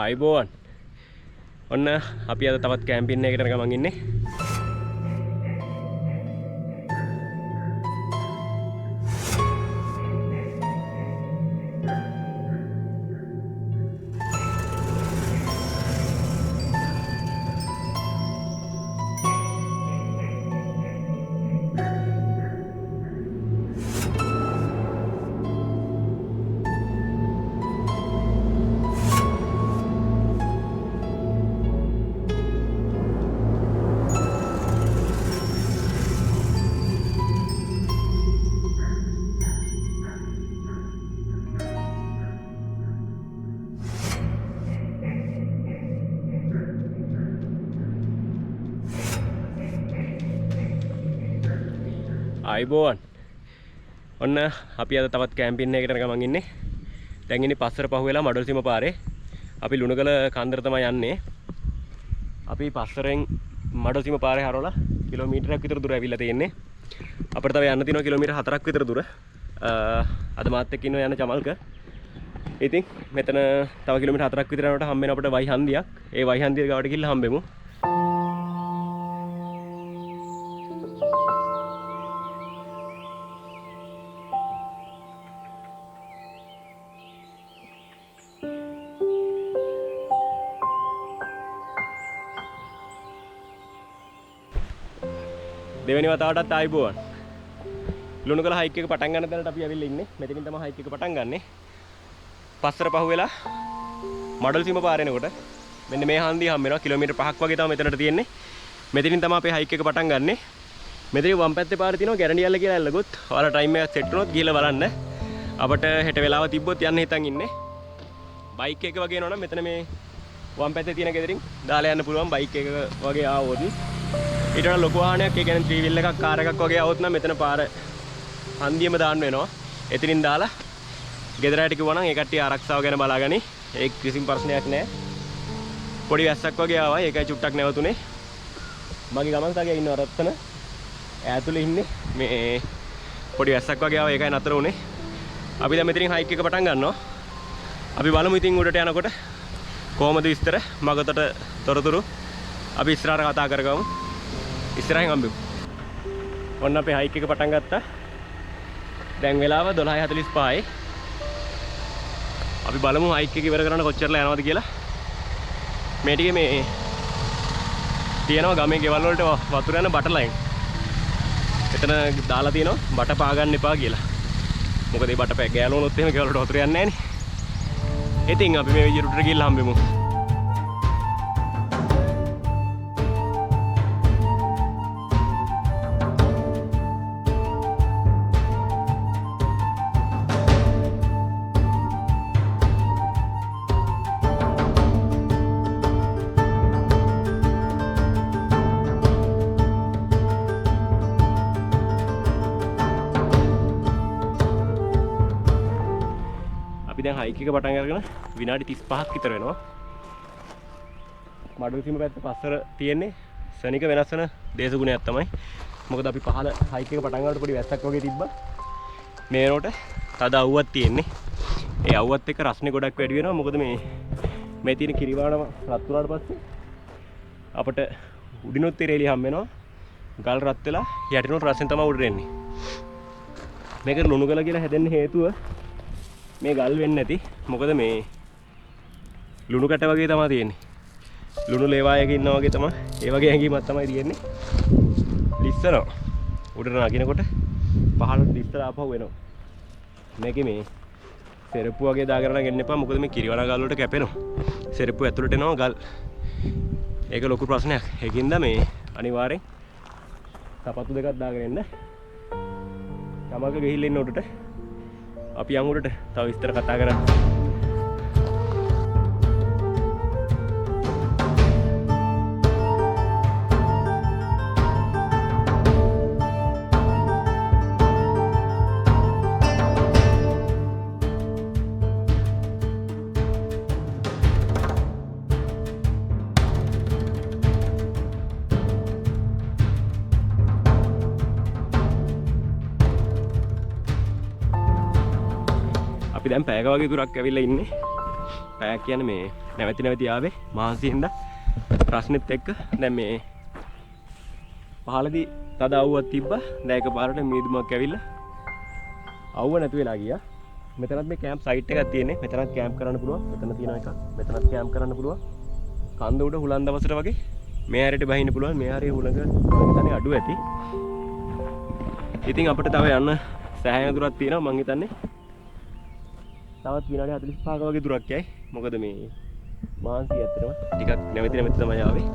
ආයිබෝවන් ඔන්න අපි අද තවත් කැම්පින් එකකට ගමන් ඉන්නේ. ආයිබෝවන් ඔන්න අපි අද තවත් කැම්පින් එකකට ගමන් ඉන්නේ. දැන් ඉන්නේ පස්සර පහුවෙලා මඩොල්සීම පාරේ. අපි ලුණුගල කන්දර තමයි යන්නේ. අපි පස්සරෙන් මඩොල්සීම පාරේ හරවලා කිලෝමීටරයක් විතර දුර ඇවිල්ලා තියෙන්නේ. අපිට තව යන්න තියෙනවා කිලෝමීටර 4ක් විතර දුර. අද මාත් එක්ක ඉන්නවා යන චමල්ක. ඉතින් මෙතන තව කිලෝමීටර 4ක් විතර යනකොට හම්බ වෙන අපිට වයිහන්දියක්. ඒ වයිහන්දිය ගාවට ගිහිල්ලා හම්බෙමු. දෙවෙනි වතාවටත් ආයිබෝවන්. ලුණුගල හයික් එක පටන් ගන්න තැනට අපි ඇවිල්ලා ඉන්නේ. මෙතනින් තමයි හයික් එක පටන් ගන්නෙ. පස්සර පහුවෙලා මඩොල්සීම පාර එනකොට මෙන්න මේ හන්දිය හම්බ වෙනවා. කිලෝමීටර් 5ක් වගේ තමයි මෙතනට තියෙන්නේ. මෙතනින් තමයි අපේ හයික් එක පටන් ගන්නෙ. මෙතනින් වම් පැත්තේ පාරේ තියෙනවා ගැරන්ඩියල්ල කියලා ඇල්ලගොත්. ඔයාලා ටයිම් එකක් සෙට් වුණොත් ගිහලා බලන්න. අපිට හෙට වෙලාව තිබ්බොත් යන්න හිතන් ඉන්නේ. බයික් එක වගේ එනවනම් මෙතන මේ වම් පැත්තේ තියෙන ගෙදරින් දාලා යන්න පුළුවන් බයික් එක වගේ ආවොත්. ඊට වඩා ලොකු වාහනයක් ඒ කියන්නේ 3 wheel එකක් කාර් එකක් වගේ આવොත් නම් මෙතන පාර හන්දියම දාන්න වෙනවා. එතනින් දාලා ගෙදර ඇට කිව්වා නම් ඒ කට්ටිය ආරක්ෂාව ගැන බලාගනි. ඒක කිසිම ප්‍රශ්නයක් නෑ. පොඩි වැස්සක් වගේ ආවා. ඒකයි චුට්ටක් නැවතුනේ. මගේ ගමන් සාගයා ඉන්නව රත්තන. ඈතුලේ ඉන්නේ. මේ පොඩි වැස්සක් වගේ ආවා. ඒකයි නතර උනේ. අපි දැන් මෙතනින් හයික් එක පටන් ගන්නවා. අපි බලමු ඉතින් උඩට යනකොට කොහොමද විස්තර මගතට තොරතුරු අපි ඉස්සරහට කතා කරගමු. ඉස්සරහින් හම්බෙමු. ඔන්න අපේ හයික් එක පටන් ගත්තා. දැන් වෙලාව 12:45යි. අපි බලමු හයික් එක ඉවර කරන්න කොච්චරලා යනවද කියලා. මේ ටිකේ මේ තියෙනවා ගමේ ගෙවල් වලට වතුර යන බට ලයින්. එතන දාලා තියෙනවා බට පා ගන්න එපා කියලා. මොකද මේ බට ගෑලුණොත් එහෙම ගෙවල් වලට වතුර යන්නේ නැහැ නේ. ඉතින් අපි මේ විදිහට ගිහිල්ලා හම්බෙමු. දැන් හයික් එක පටන් අරගෙන විනාඩි 35ක් විතර වෙනවා. මඩොල්සීම පැත්තේ පස්සර තියෙන්නේ සනික වෙනස් වෙන දේශගුණයක් තමයි. මොකද අපි පහළ හයික් එක පටන් ගන්නකොට පොඩි වැස්සක් වගේ තිබ්බා. මේ වෙනකොට තද අවුවක් තියෙන්නේ. ඒ අවුවත් එක්ක රස්නේ ගොඩක් වැඩි වෙනවා. මොකද මේ තියෙන කිරිවාණම රත් වුණාට පස්සේ අපිට උඩිනොත් ඉරේලිය හම් වෙනවා. ගල් රත් වෙලා යටිනොත් රස්නේ තමයි උඩට එන්නේ. මේක ලුණුගල කියලා හැදෙන්න හේතුව මේ ගල් වෙන්නේ නැති. මොකද මේ ලුණු කැට වගේ තමයි තියෙන්නේ. ලුණු ලේවායක ඉන්නා වගේ තමයි. ඒ වගේ හැඟීමක් තමයි තියෙන්නේ. ලිස්සනවා. උඩට නගිනකොට පහළට ලිස්සලා ආපහු එනවා. මේකේ මේ සෙරප්පු වගේ දාගෙන නගන්න එපා. මොකද මේ කිරිවණ ගල් වලට කැපෙනවා. සෙරප්පු ඇතුළට එනවා ගල්. ඒක ලොකු ප්‍රශ්නයක්. ඒකින්ද මේ අනිවාර්යෙන් සපත්තු දෙකක් දාගෙන එන්න. තමක ගිහිල්ලා ඉන්න උඩට අපි යමු උඩට තව විස්තර කතා කරන්න. අපි දැන් පැයක වගේ දුරක් ඇවිල්ලා ඉන්නේ. පැයක් කියන්නේ මේ නැවති ආවේ මහන්සියෙන්ද ප්‍රශ්නෙත් එක්ක දැන් මේ පහළදී තද අවුවක් තිබ්බා. දැන් එකපාරට මීදුමක් ඇවිල්ලා අවුව නැති වෙලා ගියා. මෙතනත් මේ කැම්ප් සයිට් එකක් තියෙන්නේ. මෙතනත් කැම්ප් කරන්න පුළුවන්. මෙතන තියෙන එක. මෙතනත් කැම්ප් කරන්න පුළුවන්. කන්ද උඩ හුලන් දවසට වගේ මේ හැරේට බහින්න පුළුවන්. මේ හැරේ හුලඟ හිතන්නේ අඩු ඇති. ඉතින් අපිට තව යන්න සෑහෙන දුරක් තියෙනවා මං හිතන්නේ. තවත් විනාඩි 45ක වගේ දුරක් යයි. මොකද මේ මාන්සි ඇත්තටම ටිකක් නැවති තමයි ආවේ.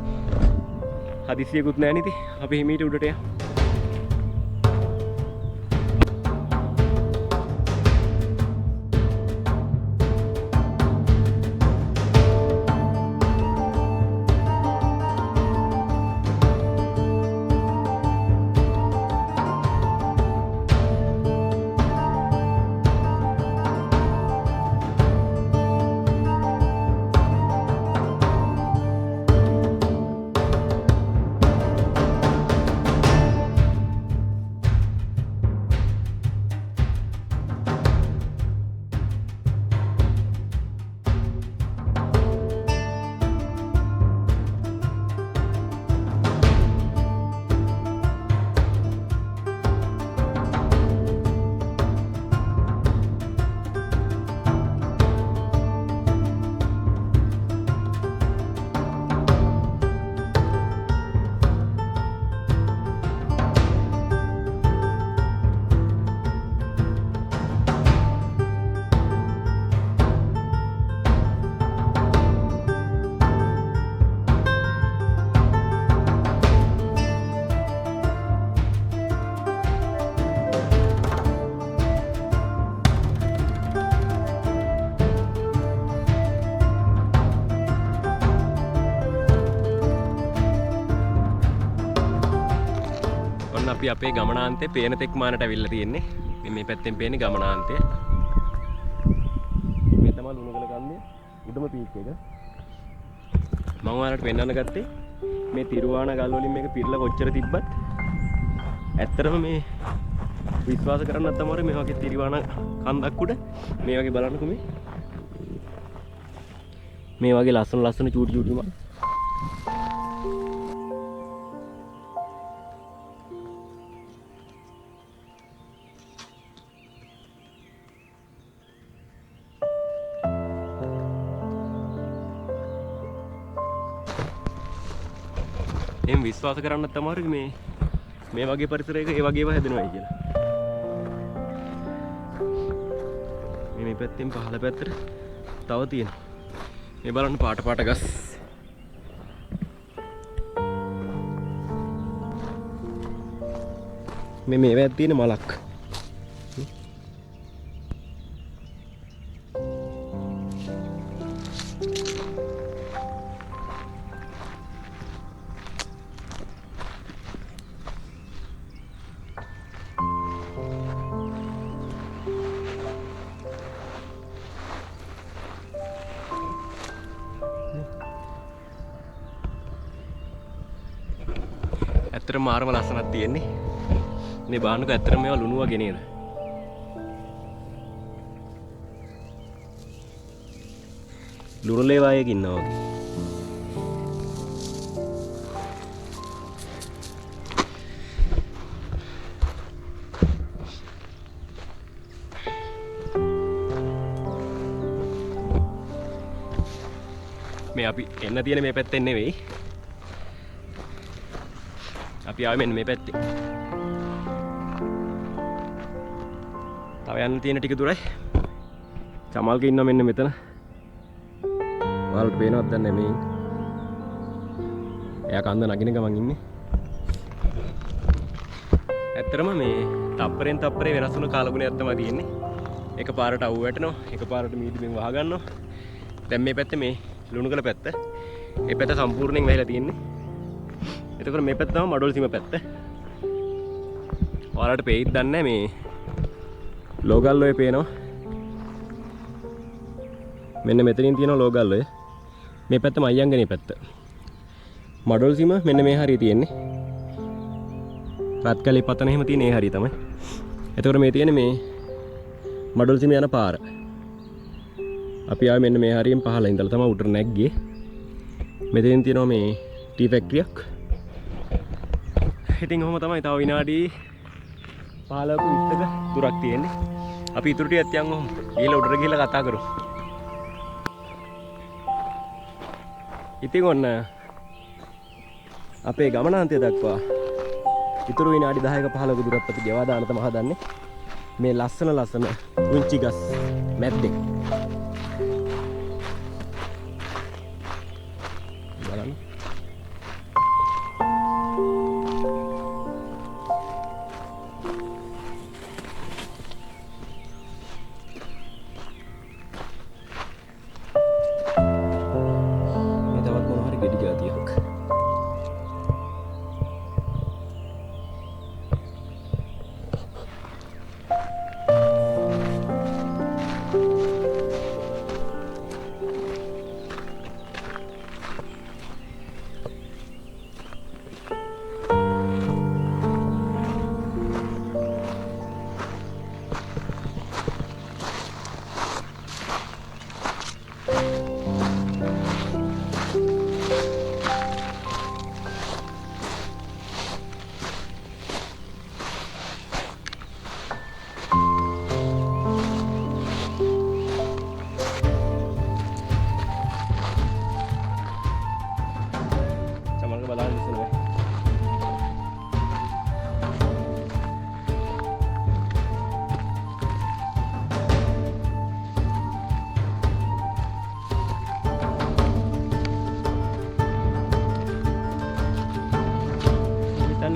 හදිසියකුත් නැහැ නේ ඉතින්. අපි හිමීට උඩට යමු. අපි අපේ ගමනාන්තේ පේන තෙක් මානට අවිල්ලා තියෙන්නේ. මේ පැත්තෙන් පේන්නේ ගමනාන්තය. මේ තමයි ලුණුගල කන්දේ උඩම පීක් එක. මම ඔයාලට පෙන්වන්න ගත්තේ මේ තිරුවාණ ගල් වලින් මේක පිරලා කොච්චර තිබ්බත් ඇත්තටම මේ විශ්වාස කරන්න නැත්තම මේ වගේ තිරුවාණ කන්දක් උඩ මේ වගේ බලන්නකෝ මේ වගේ ලස්සන චූටි මල්. එහෙම විශ්වාස කරන්න තමයි මේ වගේ පරිසරයක ඒ වගේම හැදෙනවයි කියලා. මේ පැත්තෙන් පහළ පැත්තට තව තියෙනවා. මේ බලන්න පාට ගස්. මේ වැද්ද තියෙන මලක්. ඇත්තටම මාරම ලස්සනක් තියෙන්නේ. මේ බාන්නක ඇත්තටම මේවා ලුණු වගේ නේද? ලුණු ලේවායක ඉන්නවා වගේ. මේ අපි එන්න තියෙන මේ පැත්තෙන් නෙවෙයි. අපි ආවේ මෙන්න මේ පැත්තේ. තව යන්න තියෙන ටික දුරයි. චමල්ක ඉන්නවා මෙන්න මෙතන. ඔයාලට පේනවද දන්නේ මේ. එයා කන්ද නගින ගමන් ඉන්නේ. ඇත්තටම මේ තප්පරෙන් තප්පරේ වෙනස් වුණ කාලගුණයක් තමයි තියෙන්නේ. එකපාරට අවු වැටෙනවා, එකපාරට මීදුමින් වහ ගන්නවා. දැන් මේ පැත්තේ මේ ලුණුගල පැත්ත. මේ පැත්ත සම්පූර්ණයෙන් වැහිලා තියෙන්නේ. එතකොට මේ පැත්ත තමයි මඩොල් සීම පැත්ත. ඔයාලට පේයිද දන්නේ මේ ලෝගල් ඔය පේනවා. මෙන්න මෙතනින් තියෙන ලෝගල් ඔය. මේ පැත්ත මයංගනේ පැත්ත. මඩොල් සීම මෙන්න මේ හරිය තියෙන්නේ. රත්කලි පතන එහෙම තියෙන ඒ හරිය තමයි. එතකොට මේ තියෙන්නේ මේ මඩොල් සීම යන පාර. අපි ආවේ මෙන්න මේ හරියෙන් පහළ ඉඳලා තමයි උඩට නැග්ගේ. මෙතෙන් තියෙනවා මේ ටී ෆැක්ටරියක්. ඉතින් ඔහොම තමයි තව විනාඩි 15ක 20ක දුරක් තියෙන්නේ. අපි ඉතුරු ටිකත් යන් ඔහොම ගිහලා උඩට ගිහලා කතා කරමු. ඉතින් ඔන්න අපේ ගමනාන්තය දක්වා ඉතුරු විනාඩි 10ක 15ක දුරක් අපි ගෙවා දාන්න තමයි හදන්නේ. මේ ලස්සන පුංචි ගස් මැද්දේ. බලන්න. මේ තවත් මොන හරි ගෙඩි జాතියක්.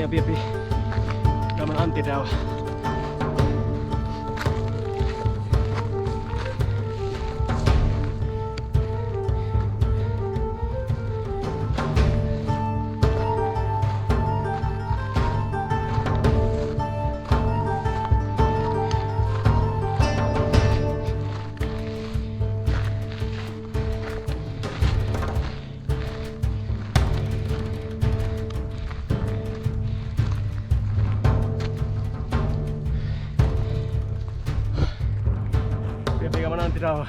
අපි ගමන අන්තිමට ආවා. Bravo.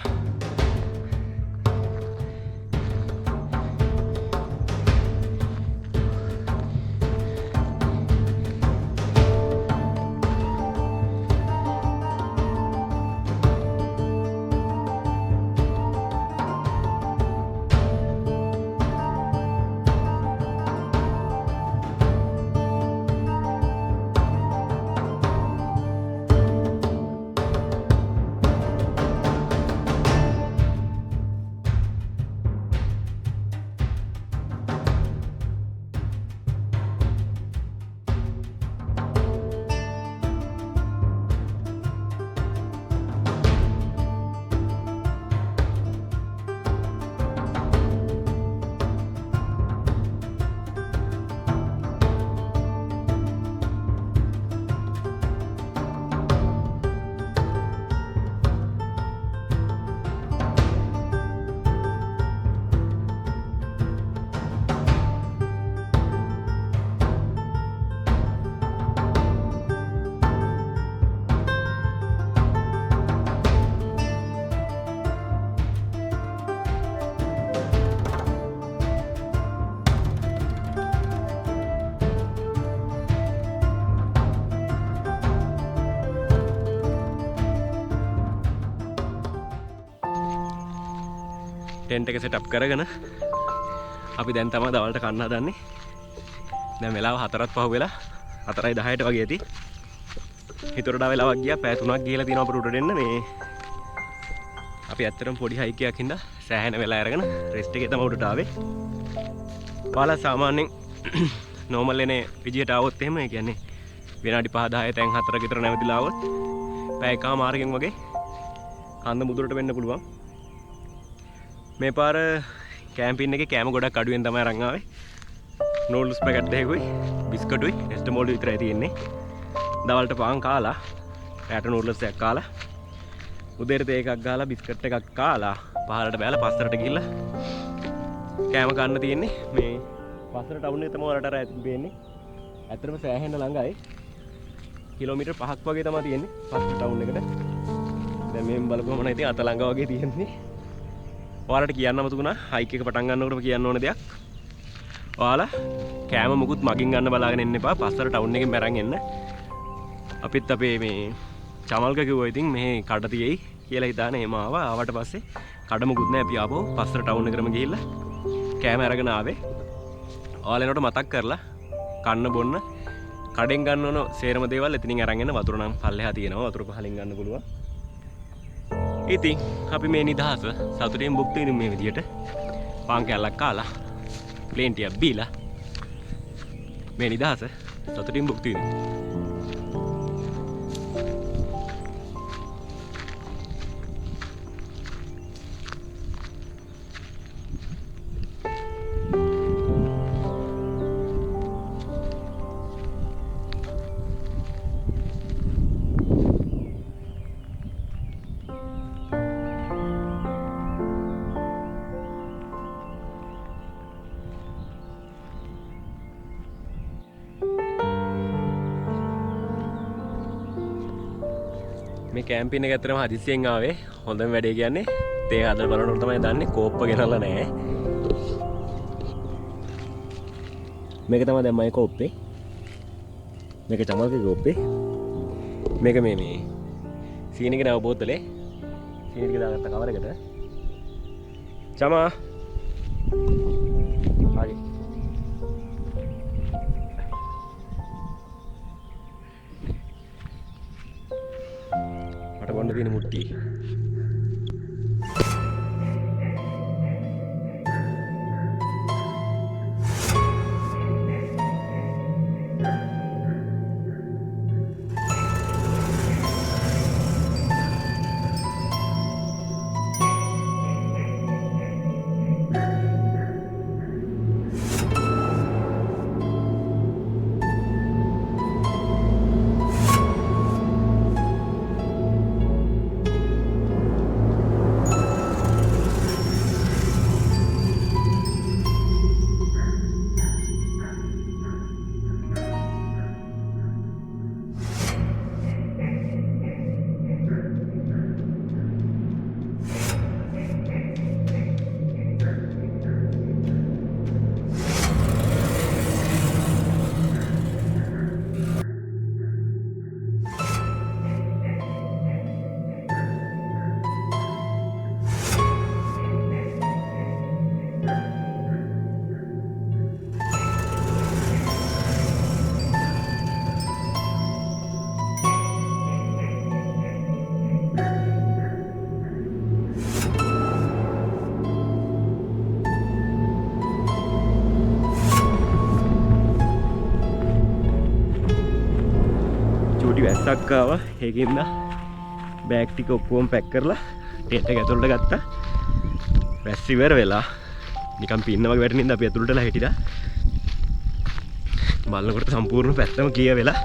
ටෙන්ට් එක සෙට් අප් කරගෙන අපි දැන් තමයි දවල්ට කන්න හදන්නේ. දැන් වෙලාව 4ත් පහු වෙලා 4:10ට වගේ ඇති. හිතුවරට වෙලාවක් ගියා පැය 3ක් ගිහලා තියෙනවා අපිට උඩට එන්න. මේ අපි ඇත්තටම පොඩි හයික් එකක් හින්දා සෑහෙන වෙලා අරගෙන රෙස්ට් එකේ තමයි උඩට ආවේ. ඔයාලා සාමාන්‍යයෙන් නෝමල් එනේ විදියට ආවොත් එහෙම ඒ කියන්නේ විනාඩි 5-10 තැන් 4ක විතර නැවතිලා ආවොත් පැය එකමාරකින් වගේ කන්ද මුදුරට වෙන්න පුළුවන්. මේ පාර කැම්පින් එකේ කෑම ගොඩක් අඩුවෙන් තමයි අරන් ආවේ. නූඩ්ල්ස් පැකට් දෙකකුයි බිස්කටුයි නෙස්ට් මෝල්ඩ් විතරයි තියෙන්නේ. දවල්ට පාන් කාලා රැට නූඩ්ල්ස් එකක් කාලා උදේට තේ එකක් ගාලා බිස්කට් එකක් කාලා පහලට බැලලා පස්සට ගිහිල්ලා කෑම ගන්න තියෙන්නේ. මේ පස්සට ටවුන් එක තමයි වලට අර පේන්නේ. ඇත්තටම සෑහෙන ළඟයි. කිලෝමීටර් 5ක් වගේ තමයි තියෙන්නේ පස්සට ටවුන් එකට. දැන් මෙහෙම බලපුවම නම් ඉතින් අත ළඟ වගේ තියෙන්නේ. ඔයාලට කියන්න මතුණා හයික් එක පටන් ගන්නකොටම කියන්න ඕන දෙයක්. ඔයාලා කෑම මුකුත් මගින් ගන්න බලාගෙන ඉන්න එපා. පස්සට ටවුන් එකෙන් බැරන් එන්න. අපිත් අපේ මේ චමල්ක කිව්වා ඉතින් මෙහි කඩ තියෙයි කියලා හිතාන එහෙම ආවා. ආවට පස්සේ කඩ මුකුත් නැහැ. අපි ආපහු පස්සට ටවුන් එකටම ගිහිල්ලා කෑම අරගෙන ආවේ. ඔයාලා එනකොට මතක් කරලා කන්න බොන්න කඩෙන් ගන්න ඕන සේරම දේවල් එතනින් අරන් එන්න. වතුර නම් පල්ලෙහා තියෙනවා. වතුර පහලින් ගන්න පුළුවන්. ඉතින් අපි මේ නිදහස සතුටින් භුක්ති විඳිමු මේ විදියට. පාන් කෑල්ලක් කාලා ප්ලේන් ටිකක් බීලා මේ නිදහස සතුටින් භුක්ති විඳිමු. මේ කැම්පින් එක ඇත්තටම හදිස්සියෙන් ආවේ. හොඳම වැඩේ කියන්නේ තේ හදලා බලනකොට තමයි දන්නේ කෝප්ප ගෙනල්ලා නැහැ. මේක තමයි දැන් මගේ කෝප්පේ. මේක චමල්ගේ කෝප්පේ. මේක මේ සීනි ගෙනව බෝතලේ. සීනි ගෙ දාගත්ත කවර එකට. චමා. හරි. බොන්න තියෙන මුට්ටිය. වැස්සක් ආවා. ඒකින්ද බෑග් ටික ඔක්කොම පැක් කරලා ටෙන්ට් එක ඇතුළට ගත්තා. වැස්ස ඉවර වෙලා නිකන් පින්න වගේ වැටෙනින්ද අපි ඇතුළටලා හිටිලා. බලනකොට සම්පූර්ණ පැත්තම කිය වෙලා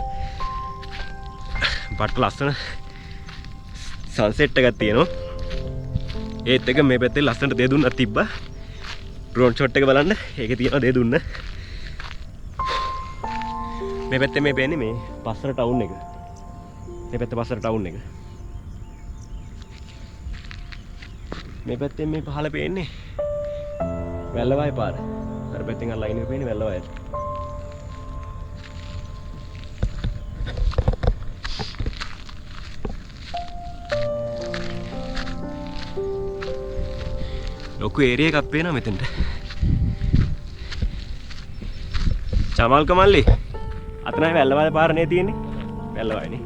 බට්ට ලස්සන සන්සෙට් එකක් තියෙනවා. ඒත් එක මේ පැත්තේ ලස්සනට දෙදුන්නක් තිබ්බා. ඩ්‍රෝන් ෂොට් එක බලන්න. ඒකේ තියෙනවා දෙදුන්න. මේ පැත්තේ මේ පේන්නේ මේ පස්සර ටවුන් එක. මේ පැත්තේ පස්සර ටවුන් එක. මේ පැත්තෙන් මේ පහළ පේන්නේ වැල්ලවාය පාර. අර පැත්තෙන් අර ලයින් එක පේන්නේ වැල්ලවායට. ලොකු ඒරියා එකක් පේනවා මෙතනට. චමල්ක මල්ලි අතනයි වැල්ලවාය පාර නේ තියෙන්නේ. වැල්ලවායනේ.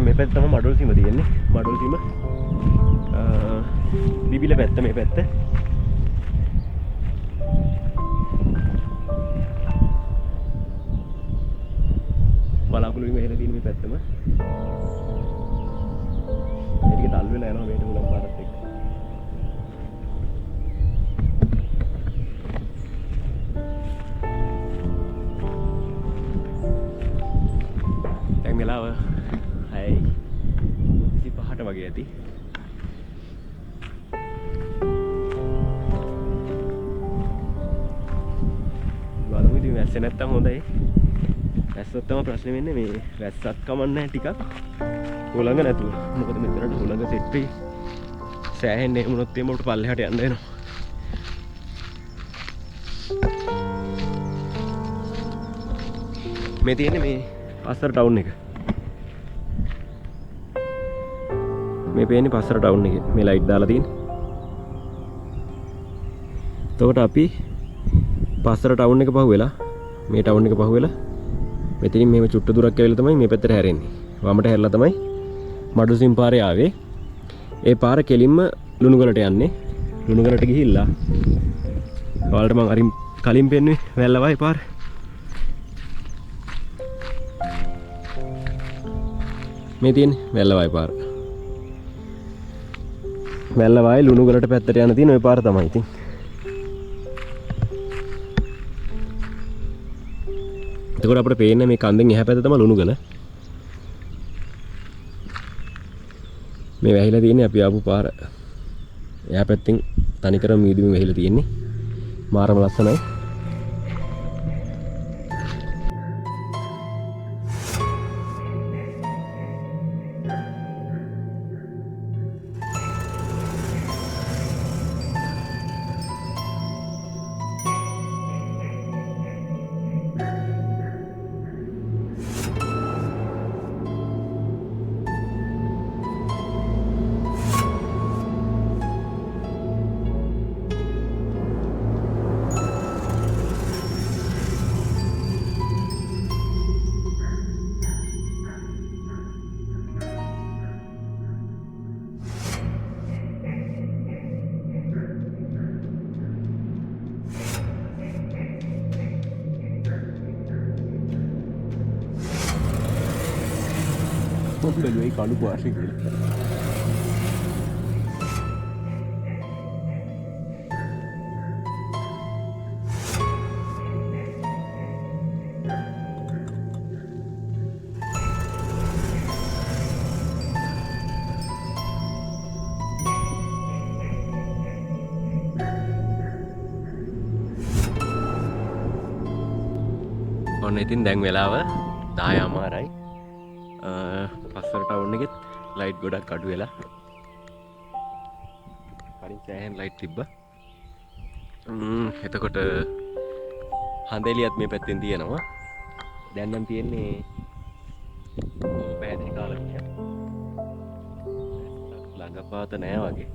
මේ පැත්ත තමයි මඩොල් සීම තියෙන්නේ. මඩොල් සීම බිබිල පැත්ත මේ පැත්ත. බලාකුළු වීම එහෙල තියෙන මේ පැත්තම. මේ ටික තල් වෙලා යනවා මේට උලම් පාරත් එක්ක. දැන් මෙලාව 6:25 වගේ ඇති. වැස්සේ නැත්තම් හොඳයි. වැස්සොත් තමයි ප්‍රශ්නේ වෙන්නේ. මේ වැස්සක් කමන්නේ ටිකක් හොලඟ නැතුව. මොකද මෙතනට හොලඟ සෙට් වෙයි. සෑහෙන්නේ වුණොත් එimhe උඩ පල්ලෙහාට යන්න වෙනවා. මේ තියෙන්නේ මේ පස්සර ටවුන් එක. මේ පේන්නේ පස්සර ටවුන් එකේ. මේ ලයිට් දාලා තියෙන්නේ. එතකොට අපි පස්සර ටවුන් එක පහුවෙලා මේ ටවුන් එක පහුවෙලා මෙතනින් මේව චුට්ට දුරක් ඇවිල්ලා තමයි මේ පැත්තට හැරෙන්නේ. වමට හැරලා තමයි මඩුසිම් පාරේ ආවේ. ඒ පාර කෙලින්ම ලුණුගලට යන්නේ. ලුණුගලට ගිහිල්ලා ඔයාලට මම අරින් කලින් පෙන්නුවේ වැල්ලවයි පාර. මේ තියෙන්නේ වැල්ලවයි පාර. වැල්ලවයි ලුණුගලට පැත්තට යන තියෙන ওই පාර තමයි ඉතින්. එතකොට අපිට පේන්නේ මේ කන්දෙන් එහා පැත්ත තමයි ලුණුගල. මේ වැහිලා තියෙන්නේ අපි ආපු පාර. එහා පැත්තෙන් තනිකරම මීදුමින් වැහිලා තියෙන්නේ. මාරම ලස්සනයි. බැලුවයි කළු පාටි කියලා. ඔන්න ඉතින් දැන් වෙලාව 10:00යි. පස්සර ටවුන් එකෙත් ලයිට් ගොඩක් අඩු වෙලා. කලින් සෑහෙන ලයිට් තිබ්බා. එතකොට හඳෙලියත් මේ පැත්තෙන් තියෙනවා. දැන් නම් තියෙන්නේ පැහැදිලි කාලකයක්. ළඟපාත නෑ වගේ.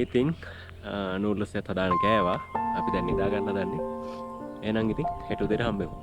ඉතින් නූඩ්ලස් එකත් හදාගෙන කෑවා. අපි දැන් නිදා ගන්න හදන්නේ. එහෙනම් ඉතින් හෙට උදේට හම්බෙමු.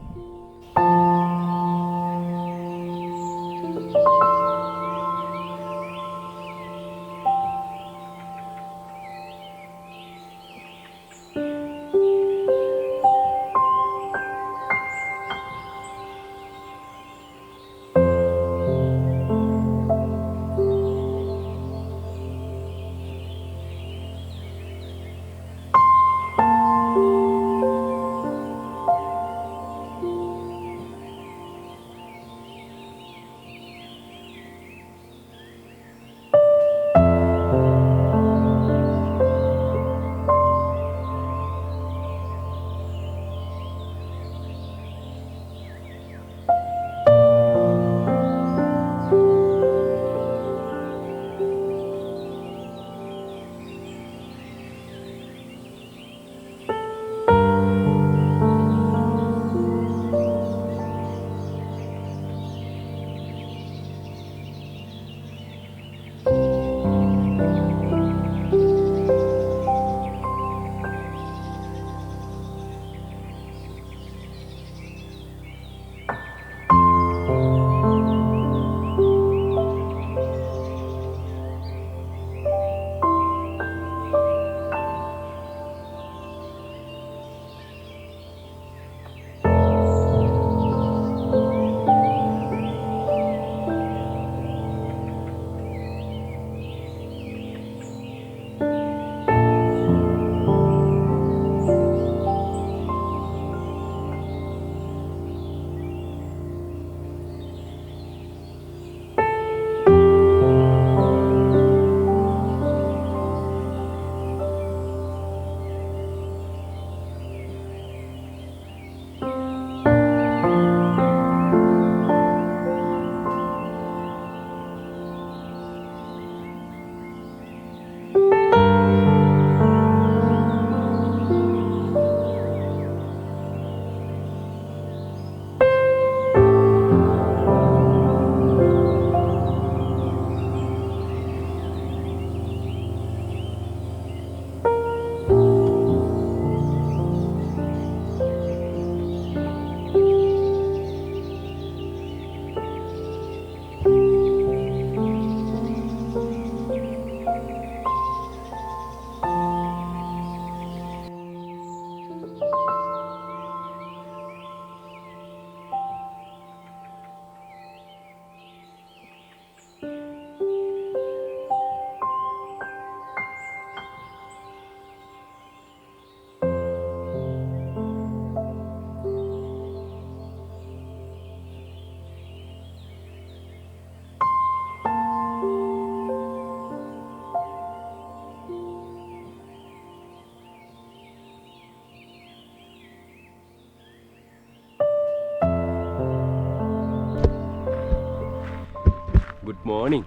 morning.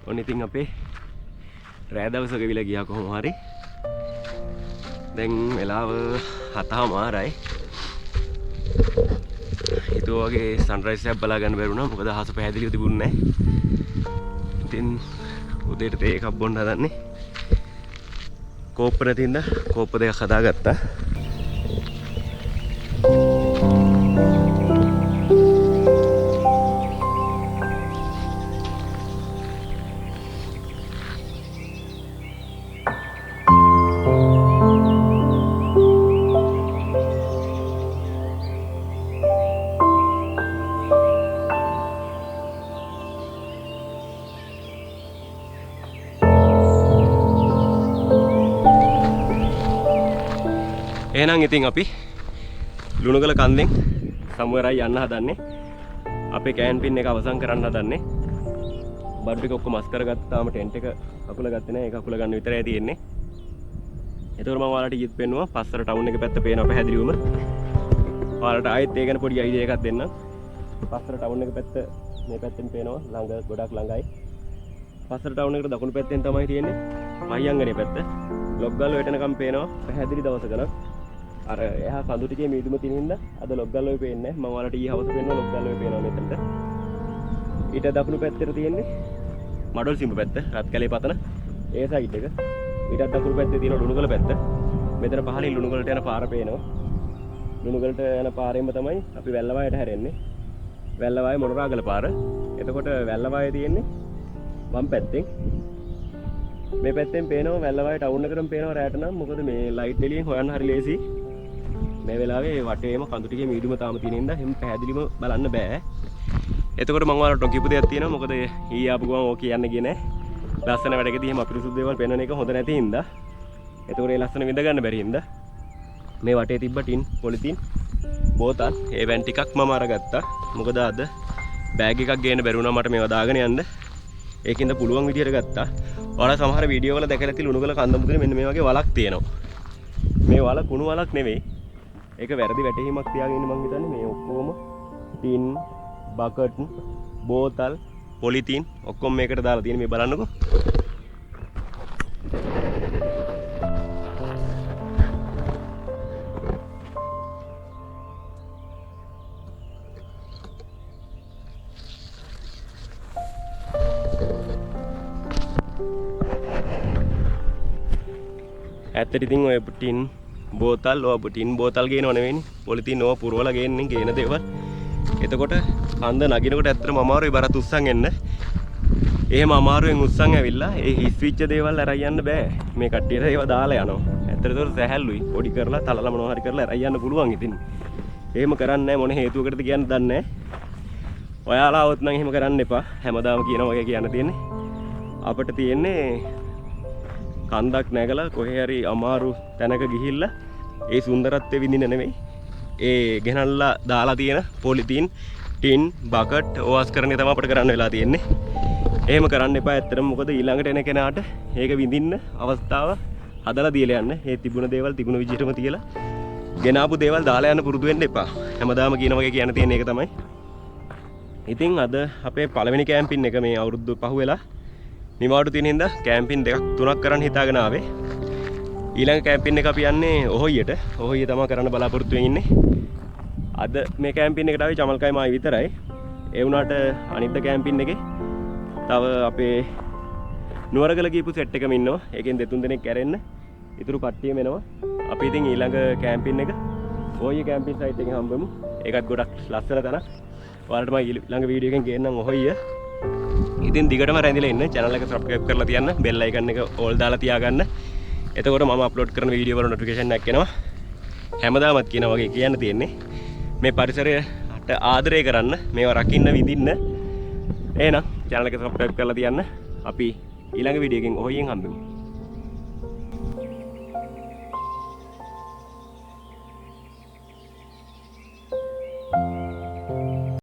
ඔන්න ඉතින් අපේ රෑ දවස ගෙවිලා ගියා කොහොම හරි. දැන් වෙලාව 7:00යි. හිතුවා වගේ සන්රයිස් එකක් බලා ගන්න බැරුණා. මොකද අහස පැහැදිලිව තිබුණේ නැහැ. ඉතින් උදේට තේ එකක් බොන්න හදන්නේ. කෝප්ප නැතිඳ කෝප්ප දෙකක් හදාගත්තා. එහෙනම් ඉතින් අපි ලුණුගල කන්දෙන් සමුවරයි යන්න හදන්නේ. අපේ කෑන්පින් එක අවසන් කරන්න හදන්නේ. බඩු ටික ඔක්කොම මස් කරගත්තාම ටෙන්ට් එක අකුල ගත්තේ නැහැ. ඒක අකුල ගන්න විතරයි තියෙන්නේ. ඒතකොට මම ඔයාලට ඊත් පෙන්නුවා. පස්සර ටවුන් එක පැත්ත පේනවා පැහැදිලිවම. ඔයාලට ආයෙත් ඒ ගැන පොඩි අයිඩියා එකක් දෙන්නම්. පස්සර ටවුන් එක පැත්ත මේ පැත්තෙන් පේනවා. ළඟ ගොඩක් ළඟයි. පස්සර ටවුන් එකට දකුණු පැත්තෙන් තමයි තියෙන්නේ. මහියංගනේ පැත්ත. ලොග්ගල් වේටනකම් පේනවා. පැහැදිලි දවසක. අර එහා කඳු ටිකේ මීදුම තිනින්ද අද ලොග්ගල් ඔය පේන්නේ නැහැ. මම ඔයාලට ඊ හවස පෙන්නුවා ලොග්ගල් ඔය පේනවා මෙතනට. ඊට දකුණු පැත්තට තියෙන්නේ මඩොල් සිඹ පැත්ත. රත්කැලේ පතන ඒ සයිඩ් එක. ඊට දකුණු පැත්තේ තියෙන ලුණුගල පැත්ත. මෙතන පහලින් ලුණුගලට යන පාර පේනවා. ලුණුගලට යන පාරෙන්ම තමයි අපි වැල්ලවායට හැරෙන්නේ. වැල්ලවායේ මොනරාගල පාර. එතකොට වැල්ලවායේ තියෙන්නේ වම් පැත්තෙන්. මේ පැත්තෙන් පේනවා වැල්ලවායේ ටවුන් එකටම පේනවා රැට නම්. මොකද මේ ලයිට් එළියෙන් හොයන්න හරි ලේසි. මේ වෙලාවේ වටේම කඳු ටිකේ මීදුම තාම තියෙන හින්දා හැම පැහැදිලිම බලන්න බෑ. එතකොට මම ඔයාලට කිව්ව දෙයක් තියෙනවා. මොකද ඊ ආපු ගමන් ඕක කියන්නේ ගියේ නෑ. ලස්සන වැඩකදී එහෙම අපිරිසුදු දේවල් පෙන්වන එක හොඳ නැති හින්දා. එතකොට ඒ ලස්සන විඳ ගන්න බැරි හින්දා මේ වටේ තිබ්බ ටින් පොලිතින් බෝතල් ඒ වැන් ටිකක් මම අරගත්තා. මොකද අද බෑග් එකක් ගේන්න බැරි වුණා මට මේවා දාගෙන යන්න. ඒකින්ද පුළුවන් විදියට ගත්තා. ඔයාලා සමහර වීඩියෝ වල දැකලා ඇති ලුණුගල කන්ද මුදුනේ මෙන්න මේ වගේ වලක් තියෙනවා. මේ වල කුණු වලක් නෙවෙයි. ඒක වැරදි වැටහීමක් තියාගෙන ඉන්න මං හිතන්නේ මේ ඔක්කොම ටින්, බකට්, බෝතල්, පොලිතීන් ඔක්කොම මේකට දාලා තියෙන මේ බලන්නකෝ. ඇත්තට ඉතින් ඔය ටින් බෝතල් ටින් බෝතල් ගේනව නෙවෙයිනේ. පොලිතින් ඕවා පුරවලා ගේන්නේ ගේන දේවල්. එතකොට කන්ද නගිනකොට ඇත්තටම අමාරුයි බරත් උස්සන් එන්න. එහෙම අමාරුවෙන් උස්සන් ඇවිල්ලා ඒ හිස් විච්ච දේවල් අරන් යන්න බෑ. මේ කට්ටියට ඒවා දාලා යනවා. ඇත්තට ඒක සැහැල්ලුයි. පොඩි කරලා තලලා මොනවා හරි කරලා අරන් යන්න පුළුවන් ඉතින්. එහෙම කරන්නේ නැහැ මොන හේතුවකටද කියන්න දන්නේ නැහැ. ඔයාලා આવොත් නම් එහෙම කරන්න එපා. හැමදාම කියනවා වගේ කියන්න තියෙන්නේ. අපිට තියෙන්නේ කන්දක් නැගලා කොහේ හරි අමාරු තැනක ගිහිල්ලා ඒ සුන්දරත්වය විඳින්න නෙමෙයි. ඒ ගෙනල්ලා දාලා තියෙන පොලිතීන්, ටින්, බකට් ඕවාස් කරන එක තමයි අපිට කරන්න වෙලා තියෙන්නේ. එහෙම කරන්න එපා ඇත්තටම. මොකද ඊළඟට එන කෙනාට ඒක විඳින්න අවස්ථාව හදලා දීලා යන්න. ඒ තිබුණ දේවල් තිබුණ විදිහටම තියලා ගෙනාපු දේවල් දාලා යන්න පුරුදු වෙන්න එපා. හැමදාම කියන වගේ කියන්න තියෙන එක තමයි. ඉතින් අද අපේ පළවෙනි කැම්පින් එක මේ අවුරුදු පහුවෙලා නිවාඩු තියෙන හින්දා කැම්පින් දෙකක් තුනක් කරන්න හිතාගෙන ආවේ. ඊළඟ කැම්පින් එක අපි යන්නේ ඔහොයියට. ඔහොයිය තමයි කරන්න බලාපොරොත්තු වෙන්නේ. අද මේ කැම්පින් එකට ආවේ චමල්කයි මායි විතරයි. ඒ වුණාට අනිත් කැම්පින් එකේ තව අපේ නුවරගල ගිහපු සෙට් එකම ඉන්නවා. ඒකෙන් දෙතුන් දෙනෙක් කැරෙන්න. ඊටු කට්ටියම එනවා. අපි ඉතින් ඊළඟ කැම්පින් එක ඔහොයිය කැම්පින් සයිට් එකේ හම්බෙමු. ඒකත් ගොඩක් ලස්සන තැනක්. ඔයාලට මම ඊළඟ වීඩියෝ එකෙන් ගේන්නම් ඔහොයිය. ඉතින් දිගටම රැඳිලා ඉන්න. channel එක subscribe කරලා තියන්න. bell icon එක all දාලා තියාගන්න. එතකොට මම අප්ලෝඩ් කරන වීඩියෝ වල notification එකක් එනවා. හැමදාමත් කියන වගේ කියන්න තියෙන්නේ මේ පරිසරයට ආදරය කරන්න, මේවා රකින්න විඳින්න. එහෙනම් channel එක subscribe කරලා තියන්න. අපි ඊළඟ වීඩියෝ එකෙන් ඔහොයියෙන් හම්බෙමු.